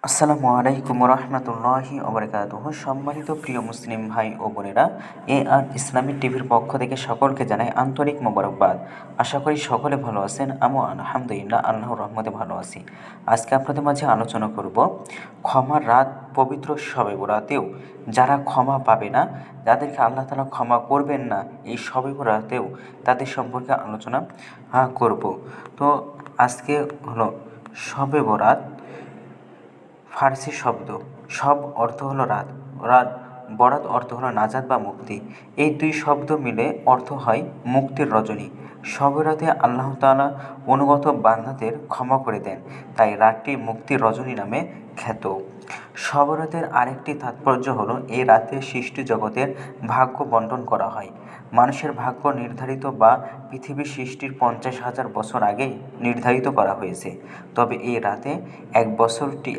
আসসালামু আলাইকুম রহমতুল্লাহি ওবরাকাতুহু। সম্মানিত প্রিয় মুসলিম ভাই ও বোনেরা, আর ইসলামিক টিভির পক্ষ থেকে সকলকে জানাই আন্তরিক মোবারকবাদ। আশা করি সকলে ভালো আছেন। আমিও আলহামদুলিল্লাহ আল্লাহর রহমতে ভালো আছি। আজকে আপনাদের মাঝে আলোচনা করব ক্ষমার রাত, পবিত্র শবে বরাতেও যারা ক্ষমা পাবে না, যাদেরকে আল্লাহ তাআলা ক্ষমা করবেন না, এই শবে বরাতেও তাদের সম্পর্কে আলোচনা করব। তো আজকে হলো শবে বরাত। ফার্সি শব্দ শব অর্থ হলো রাত, রাত বরাত অর্থ হলো নাজাত বা মুক্তি। এই দুই শব্দ মিলে অর্থ হয় মুক্তির রজনী। শবে রাতে আল্লাহ তাআলা অনুগত বান্দাদের ক্ষমা করে দেন, তাই রাতটি মুক্তির রজনী নামে খ্যাত। শবে রাতের আরেকটি তাৎপর্য হলো এই রাতে সৃষ্টি জগতের ভাগ্য বন্টন করা হয়। মানুষের ভাগ্য নির্ধারিত বা পৃথিবী সৃষ্টির 50,000 বছর আগেই নির্ধারিত করা হয়েছে। তবে এই রাতে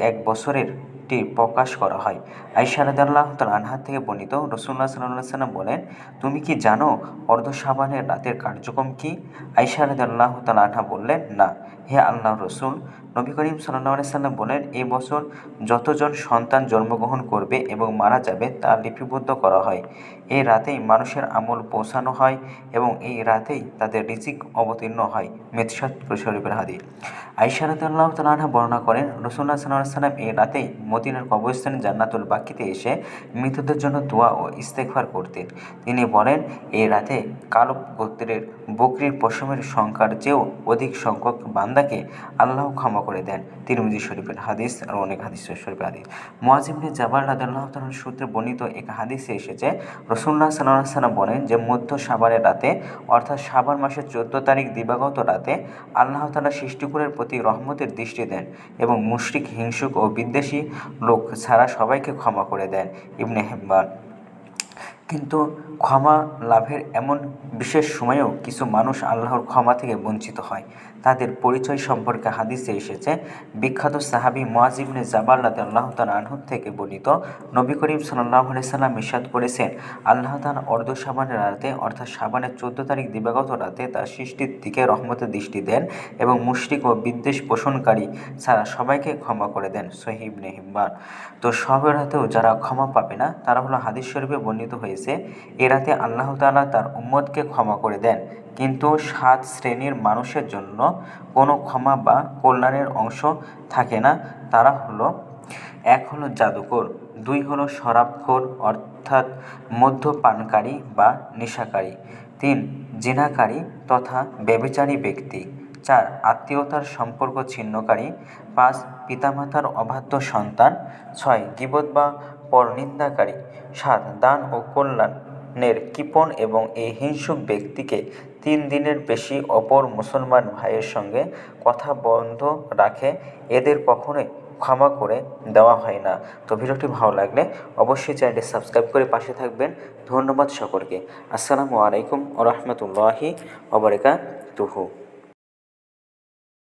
এক বছরের প্রকাশ করা হয়। আয়েশা রাদিয়াল্লাহু তাআলা আনহা থেকে বর্ণিত, রাসূলুল্লাহ সাল্লাল্লাহু আলাইহি ওয়াসাল্লাম বলেন, তুমি কি জানো অর্ধ শাবানের রাতের কার্যক্রম কি? আয়েশা রাদিয়াল্লাহু তাআলা আনহা বললেন, না হে আল্লাহর রাসূল। নবী করিম সাল্লাল্লাহু আলাইহি ওয়াসাল্লাম বলেন, এ বছর যতজন সন্তান জন্মগ্রহণ করবে এবং মারা যাবে তা লিপিবদ্ধ করা হয়। এই রাতেই মানুষের আমল পৌঁছানো হয় এবং এই রাতেই তাদের রিজিক অবতীর্ণ হয়। মিশকাত শরীফের হাদিস। আয়েশা রাদিয়াল্লাহু তাআলা আনহা বর্ণনা করেন, রাসূলুল্লাহ সাল্লাল্লাহু আলাইহি ওয়াসাল্লাম এই রাতেই মদিনার কবরস্থানে জান্নাতুল বাকিতে এসে মৃতদের জন্য দোয়া ও ইস্তেগফার করতেন। তিনি বলেন, এই রাতে কালো গোত্রের বকরির পশমের সংখ্যার চেয়েও অধিক সংখ্যক বান্দাকে আল্লাহ ক্ষমা করে দেন। তিরমিজি শরীফের হাদিস আর অনেক হাদিস শরীফের হাদিস। মুআয ইবনে জাবাল রাদিয়াল্লাহু তাআলা সূত্রে বর্ণিত এক হাদিসে এসেছে, রাসূলুল্লাহ সাল্লাল্লাহু আলাইহি ওয়াসাল্লাম বলেন যে মধ্য শাবানের রাতে অর্থাৎ শাবান মাসের 14 তারিখ দিবাগত রাতে আল্লাহ তাআলা সৃষ্টিকুলের প্রতি রহমতের দৃষ্টি দেন এবং মুশরিক, হিংসুক ও বিদ্বেষী লোক ছাড়া সবাইকে ক্ষমা করে দেন। ইবনে হিব্বান। কিন্তু ক্ষমা লাভের এমন বিশেষ সময়েও কিছু মানুষ আল্লাহর ক্ষমা থেকে বঞ্চিত হয়। তাদের পরিচয় সম্পর্কে হাদিসে এসেছে। বিখ্যাত সাহাবী মুআয ইবনে জাবাল রাদিয়াল্লাহু তাআলা আনহু থেকে বর্ণিত, নবী করিম সাল্লাল্লাহু আলাইহি সাল্লাম ইরশাদ করেছেন, আল্লাহ তাআলা অর্ধ শাবানের রাতে অর্থাৎ শাবানের 14 তারিখ দিবাগত রাতে তার সৃষ্টির দিকে রহমতের দৃষ্টি দেন এবং মুশরিক ও বিদ্বেষ পোষণকারী ছাড়া সবাইকে ক্ষমা করে দেন। সহিহ ইবনে হিব্বান। তো শবে রাতেও যারা ক্ষমা পাবে না তারা হলো হাদিস শরীফে বর্ণিত হয়েছে, এ রাতে আল্লাহ তাআলা তার উম্মতকে ক্ষমা করে দেন, কিন্তু 7 শ্রেণীর মানুষের জন্য কোনো ক্ষমা বা কল্যাণের অংশ থাকে না। তারা হলো, 1 হলো জাদুকর, 2 হলো শরাবখোর অর্থাৎ মদ্যপানকারী বা নেশাকারী, 3 জিনাকারী তথা ব্যভিচারী ব্যক্তি, 4 আত্মীয়তার সম্পর্ক ছিন্নকারী, 5 পিতামাতার অবাধ্য সন্তান, 6 গীবত বা পরনিন্দাকারী, 7 দান ও কল্যাণের কৃপণ এবং এই হিংসুক ব্যক্তিকে 3 দিনের বেশি অপর মুসলমান ভাইয়ের সঙ্গে কথা বন্ধ রাখে, এদের কখনোই ক্ষমা করে দেওয়া হয় না। তো ভিডিওটি ভালো লাগলে অবশ্যই চ্যানেলটি সাবস্ক্রাইব করে পাশে থাকবেন। ধন্যবাদ সকলকে। আসসালামু আলাইকুম ওয়া রাহমাতুল্লাহি ওয়া বারাকাতুহু।